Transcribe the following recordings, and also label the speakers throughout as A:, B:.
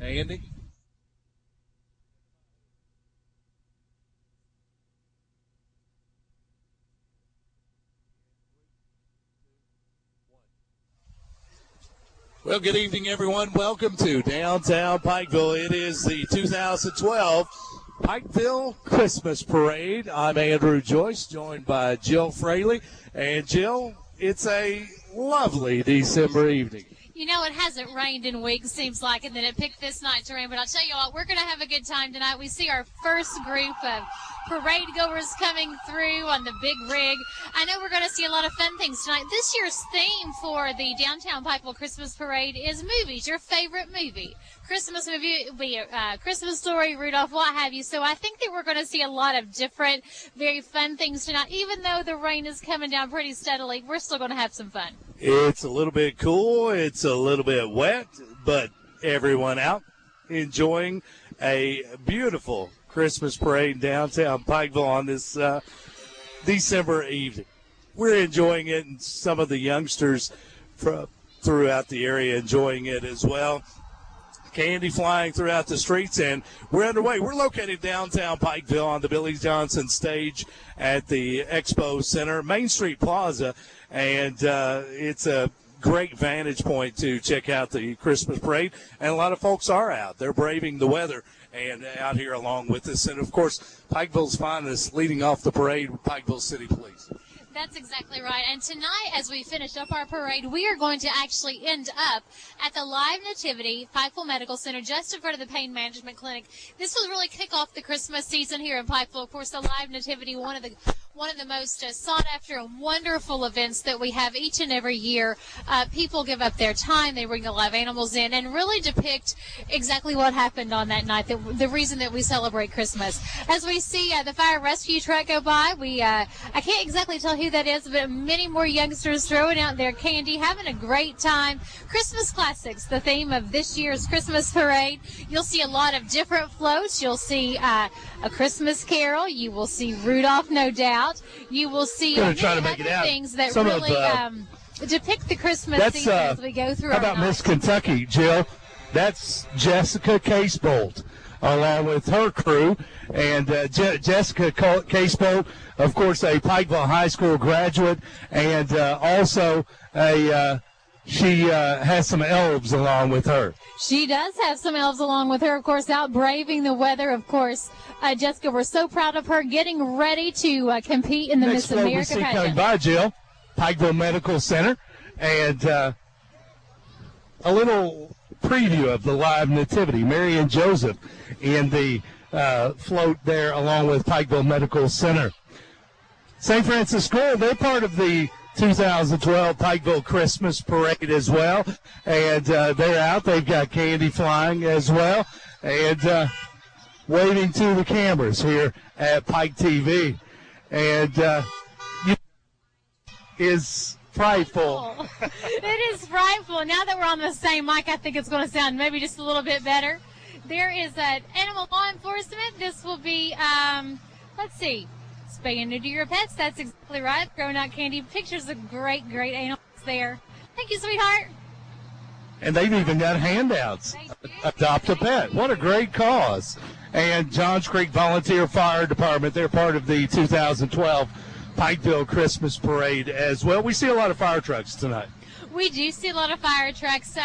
A: Andy? Well, good evening, everyone. Welcome to downtown Pikeville. It is the 2012 Pikeville Christmas Parade. I'm Andrew Joyce, joined by Jill Fraley. And, Jill, it's a lovely December evening.
B: You know, it hasn't rained in weeks, seems like, and then it picked this night to rain. But I'll tell you what, we're going to have a good time tonight. We see our first group of parade goers coming through on the big rig. I know we're going to see a lot of fun things tonight. This year's theme for the Downtown Pikeville Christmas Parade is movies, your favorite movie. Christmas movie, be Christmas Story, Rudolph, what have you. So I think that we're going to see a lot of different, very fun things tonight. Even though the rain is coming down pretty steadily, we're still going to have some fun.
A: It's a little bit cool. It's a little bit wet, but everyone out enjoying a beautiful Christmas parade in downtown Pikeville on this December evening. We're enjoying it, and some of the youngsters throughout the area enjoying it as well. Candy flying throughout the streets, and we're underway. We're located downtown Pikeville on the Billy Johnson stage at the Expo Center, Main Street Plaza, and it's a great vantage point to check out the Christmas parade, and a lot of folks are out. They're braving the weather and out here along with us. And, of course, Pikeville's finest leading off the parade, Pikeville City Police.
B: That's exactly right. And tonight, as we finish up our parade, we are going to actually end up at the Live Nativity Pikeville Medical Center, just in front of the Pain Management Clinic. This will really kick off the Christmas season here in Pikeville. Of course, the Live Nativity, one of the most sought after and wonderful events that we have each and every year. People give up their time, they bring the live animals in, and really depict exactly what happened on that night, the reason that we celebrate Christmas. As we see the fire rescue truck go by, I can't exactly tell who that is, but many more youngsters throwing out their candy, having a great time. Christmas classics, the theme of this year's Christmas parade. You'll see a lot of different floats. You'll see a Christmas Carol. You will see Rudolph, no doubt. You will see other things that really depict the Christmas season as we go through.
A: How about Miss Kentucky, Jill? That's Jessica Casebolt, along with her crew. And Jessica Casebolt, of course, a Pikeville High School graduate, and also she has some elves along with her.
B: She does have some elves along with her, of course, out braving the weather. Of course, Jessica, we're so proud of her getting ready to compete in the Miss America pageant.
A: Coming by, Jill, Pikeville Medical Center, and a little preview of the Live Nativity. Mary and Joseph in the float there along with Pikeville Medical Center. St. Francis School, they're part of the 2012 Pikeville Christmas Parade as well, and they're out. They've got candy flying as well, and waving to the cameras here at Pike TV, and is frightful.
B: It is frightful. Now that we're on the same mic, I think it's going to sound maybe just a little bit better. There is an animal law enforcement. This will be, let's see, spay and neuter your pets. That's exactly right. Throwing out candy. Pictures of great animals there. Thank you, sweetheart.
A: And they've even got handouts. Adopt a pet. What a great cause. And Johns Creek Volunteer Fire Department, they're part of the 2012 Pikeville Christmas Parade as well. We see a lot of fire trucks tonight.
B: We do see a lot of fire trucks.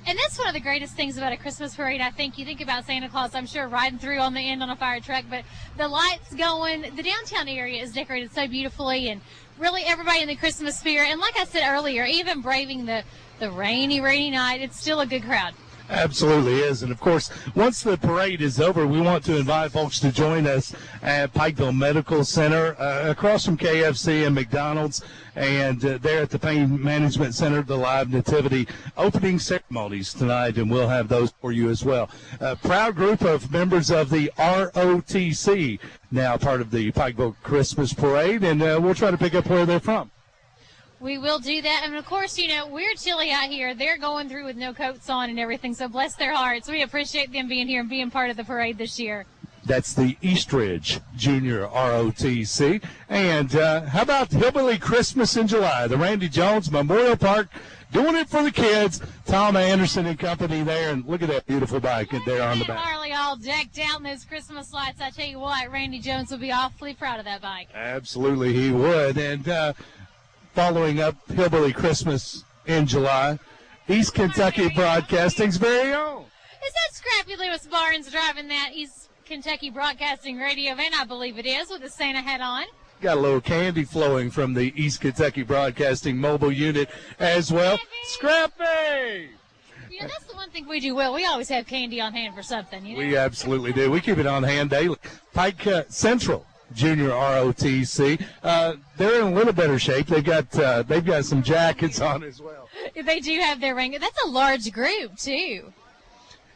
B: And that's one of the greatest things about a Christmas parade, I think. You think about Santa Claus, I'm sure, riding through on the end on a fire truck, but the lights going, the downtown area is decorated so beautifully, and really everybody in the Christmas spirit. And like I said earlier, even braving the rainy night, it's still a good crowd.
A: Absolutely is. And, of course, once the parade is over, we want to invite folks to join us at Pikeville Medical Center across from KFC and McDonald's, and there at the Pain Management Center, the Live Nativity opening ceremonies tonight, and we'll have those for you as well. A proud group of members of the ROTC, now part of the Pikeville Christmas Parade, and we'll try to pick up where they're from.
B: We will do that. And, of course, you know, we're chilly out here. They're going through with no coats on and everything, so bless their hearts. We appreciate them being here and being part of the parade this year.
A: That's the Eastridge Junior ROTC. And how about Hillbilly Christmas in July? The Randy Jones Memorial Park doing it for the kids. Tom Anderson and company there. And look at that beautiful bike there on the back.
B: Harley all decked out in those Christmas lights. I tell you what, Randy Jones would be awfully proud of that bike.
A: Absolutely, he would. And following up Hillbilly Christmas in July, East Kentucky Broadcasting's very own.
B: Is that Scrappy Lewis Barnes driving that East Kentucky Broadcasting radio van? I believe it is, with a Santa hat on.
A: Got a little candy flowing from the East Kentucky Broadcasting mobile unit as well. Scrappy!
B: You know, that's the one thing we do well. We always have candy on hand for something. You know?
A: We absolutely do. We keep it on hand daily. Pike Central Junior ROTC. They're in a little better shape. They've got some jackets on as well.
B: They do have their ring. That's a large group, too.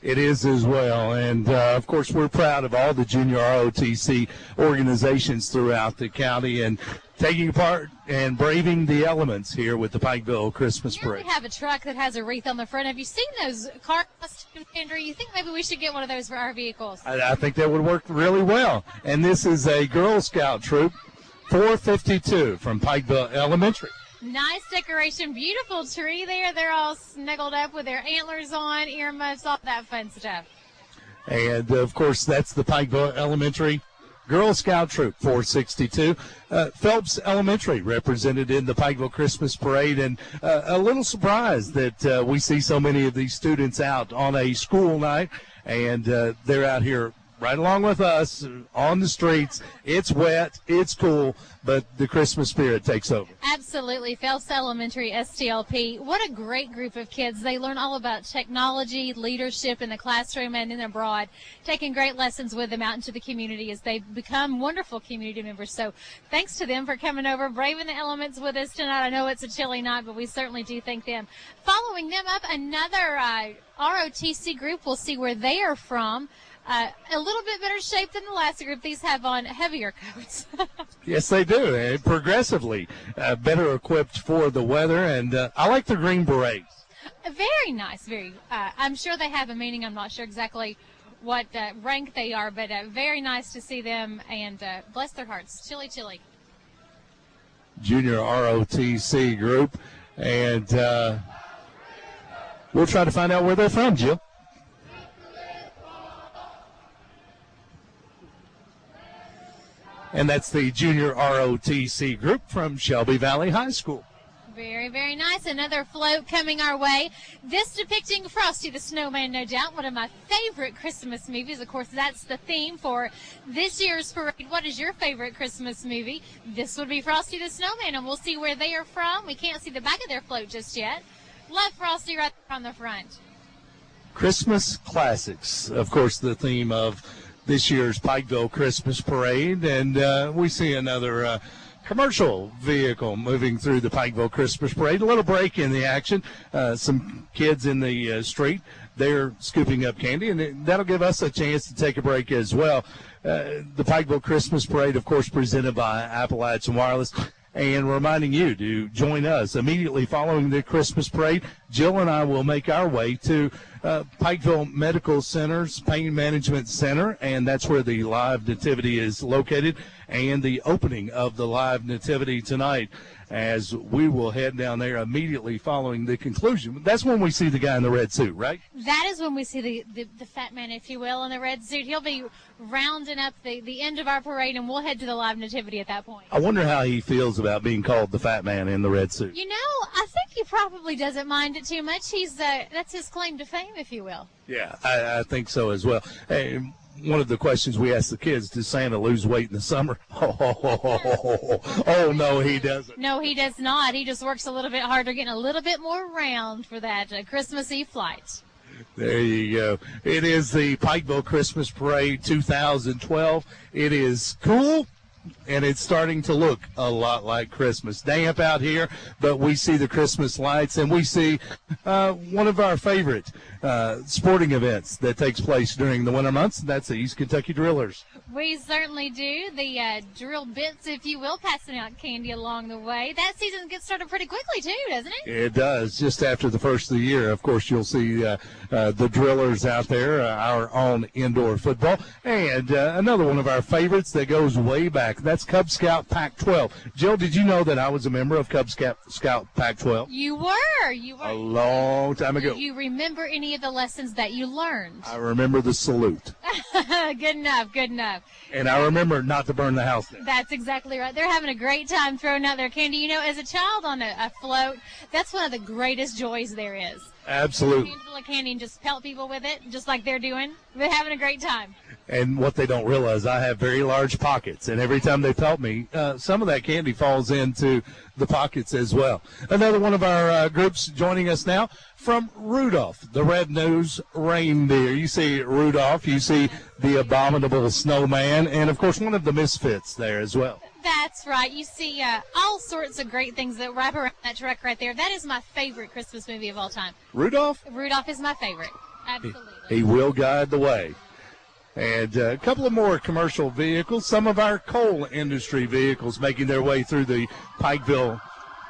A: It is as well. And, of course, we're proud of all the junior ROTC organizations throughout the county and taking part and braving the elements here with the Pikeville Christmas Parade.
B: We have a truck that has a wreath on the front. Have you seen those car costumes, Andrew? You think maybe we should get one of those for our vehicles?
A: I think that would work really well. And this is a Girl Scout troop, 452 from Pikeville Elementary.
B: Nice decoration, beautiful tree there. They're all snuggled up with their antlers on, earmuffs, all that fun stuff.
A: And, of course, that's the Pikeville Elementary Girl Scout Troop, 462. Phelps Elementary represented in the Pikeville Christmas Parade, and a little surprised that we see so many of these students out on a school night, and they're out here right along with us on the streets. It's wet, it's cool, but the Christmas spirit takes over.
B: Absolutely. Phelps Elementary STLP. What a great group of kids. They learn all about technology, leadership in the classroom and in abroad, taking great lessons with them out into the community as they become wonderful community members. So thanks to them for coming over, braving the elements with us tonight. I know it's a chilly night, but we certainly do thank them. Following them up, another ROTC group. We'll see where they are from. A little bit better shape than the last group. These have on heavier coats.
A: Yes, they do. And progressively better equipped for the weather. And I like the green berets.
B: Very nice. I'm sure they have a meaning. I'm not sure exactly what rank they are, but very nice to see them. And bless their hearts. Chilly, chilly.
A: Junior ROTC group. And we'll try to find out where they're from, Jill. And that's the Junior ROTC group from Shelby Valley High School.
B: Very, very nice. Another float coming our way. This depicting Frosty the Snowman, no doubt. One of my favorite Christmas movies. Of course, that's the theme for this year's parade. What is your favorite Christmas movie? This would be Frosty the Snowman, and we'll see where they are from. We can't see the back of their float just yet. Love Frosty right there on the front.
A: Christmas classics. Of course, the theme of this year's Pikeville Christmas Parade, and we see another commercial vehicle moving through the Pikeville Christmas Parade. A little break in the action. Some kids in the street, they're scooping up candy, and that'll give us a chance to take a break as well. The Pikeville Christmas Parade, of course, presented by Appalachian Wireless. And reminding you to join us immediately following the Christmas Parade. Jill and I will make our way to Pikeville Medical Center's Pain Management Center, and that's where the live nativity is located, and the opening of the live nativity tonight, as we will head down there immediately following the conclusion. That's when we see the guy in the red suit, right?
B: That is when we see the fat man, if you will, in the red suit. He'll be rounding up the end of our parade, and we'll head to the live nativity at that point.
A: I wonder how he feels about being called the fat man in the red suit.
B: You know, I think he probably doesn't mind it too much. That's his claim to fame, if you will.
A: Yeah, I think so as well. Hey, one of the questions we ask the kids, does Santa lose weight in the summer? Oh, no, he doesn't.
B: No, he does not. He just works a little bit harder, getting a little bit more round for that Christmas Eve flight.
A: There you go. It is the Pikeville Christmas Parade 2012. It is cool. and it's starting to look a lot like Christmas. Damp out here, but we see the Christmas lights, and we see one of our favorite sporting events that takes place during the winter months. That's the East Kentucky Drillers.
B: We certainly do. The drill bits, if you will, passing out candy along the way. That season gets started pretty quickly, too, doesn't it?
A: It does. Just after the first of the year, of course, you'll see the Drillers out there, our own indoor football. And another one of our favorites that goes way back, that's Cub Scout Pac-12. Jill, did you know that I was a member of Cub Scout Pac-12?
B: You were.
A: A long time ago.
B: Do you remember any of the lessons that you learned?
A: I remember the salute.
B: Good enough, good enough.
A: And I remember not to burn the house down.
B: That's exactly right. They're having a great time throwing out their candy. You know, as a child on a float, that's one of the greatest joys there is.
A: Absolutely.
B: Handful of candy and just pelt people with it, just like they're doing. They're having a great time.
A: And what they don't realize, I have very large pockets, and every time they pelt me, some of that candy falls into the pockets as well. Another one of our groups joining us now from Rudolph, the red-nosed reindeer. You see Rudolph, you see the abominable snowman, and, of course, one of the misfits there as well.
B: That's right. You see all sorts of great things that wrap around that truck right there. That is my favorite Christmas movie of all time.
A: Rudolph?
B: Rudolph is my favorite. Absolutely.
A: He will guide the way. And a couple of more commercial vehicles, some of our coal industry vehicles making their way through the Pikeville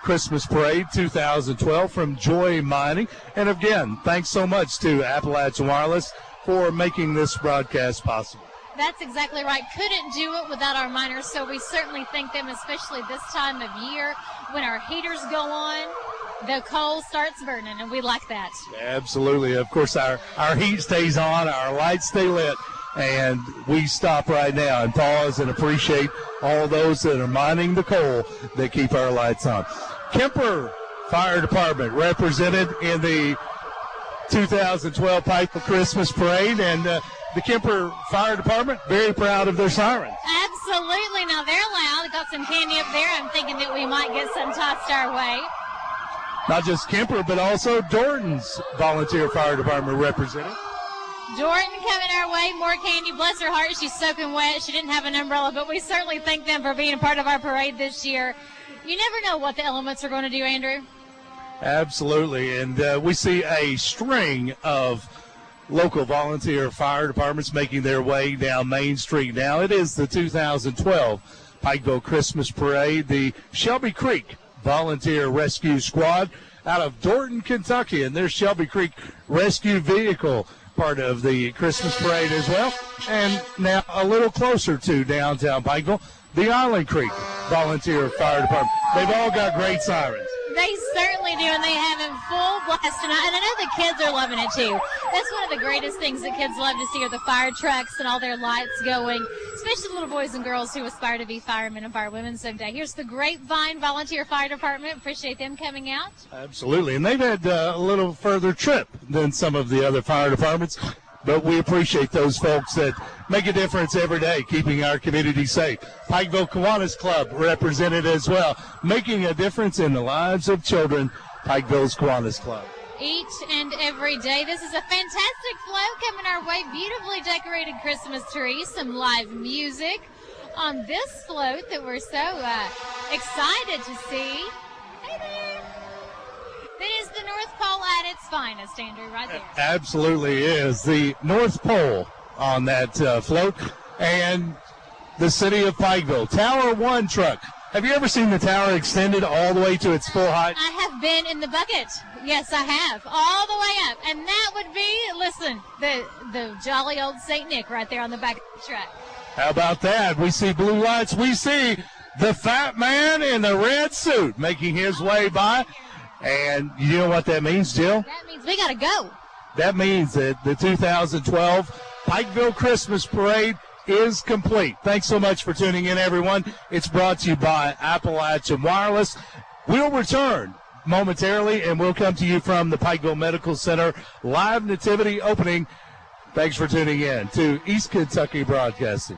A: Christmas Parade 2012 from Joy Mining. And again, thanks so much to Appalachian Wireless for making this broadcast possible.
B: That's exactly right. Couldn't do it without our miners, so we certainly thank them, especially this time of year when our heaters go on, the coal starts burning, and we like that.
A: Absolutely. Of course, our heat stays on, our lights stay lit, and we stop right now and pause and appreciate all those that are mining the coal that keep our lights on. Kemper Fire Department represented in the 2012 Pikeville Christmas Parade, and the Kemper Fire Department very proud of their sirens.
B: Absolutely. Now they're loud. Got some candy up there. I'm thinking that we might get some tossed our way.
A: Not just Kemper, but also Dorton's Volunteer Fire Department represented.
B: Jordan coming our way, more candy. Bless her heart, she's soaking wet. She didn't have an umbrella, but we certainly thank them for being a part of our parade this year. You never know what the elements are going to do, Andrew.
A: Absolutely, and we see a string of local volunteer fire departments making their way down Main Street now. It is the 2012 Pikeville Christmas Parade. The Shelby Creek Volunteer Rescue Squad out of Dorton, Kentucky, and their Shelby Creek Rescue Vehicle part of the Christmas Parade as well. And now a little closer to downtown Pikeville, the Island Creek Volunteer Fire Department. They've all got great sirens.
B: They certainly do, and they have in full blast tonight. And I know the kids are loving it, too. That's one of the greatest things that kids love to see are the fire trucks and all their lights going, especially little boys and girls who aspire to be firemen and firewomen someday. Here's the Grapevine Volunteer Fire Department. Appreciate them coming out.
A: Absolutely, and they've had a little further trip than some of the other fire departments. But we appreciate those folks that make a difference every day, keeping our community safe. Pikeville Kiwanis Club represented as well, making a difference in the lives of children. Pikeville's Kiwanis Club.
B: Each and every day. This is a fantastic float coming our way. Beautifully decorated Christmas tree, some live music on this float that we're so excited to see. Hey there. That is the North Pole at its finest, Andrew, right there.
A: Absolutely is. The North Pole on that float. And the city of Pikeville. Tower 1 truck. Have you ever seen the tower extended all the way to its full height?
B: I have been in the bucket. Yes, I have. All the way up. And that would be, listen, the jolly old St. Nick right there on the back of the truck.
A: How about that? We see blue lights. We see the fat man in the red suit making his way by. And you know what that means, Jill?
B: That means we got to go.
A: That means that the 2012 Pikeville Christmas Parade is complete. Thanks so much for tuning in, everyone. It's brought to you by Appalachian Wireless. We'll return momentarily, and we'll come to you from the Pikeville Medical Center live nativity opening. Thanks for tuning in to East Kentucky Broadcasting.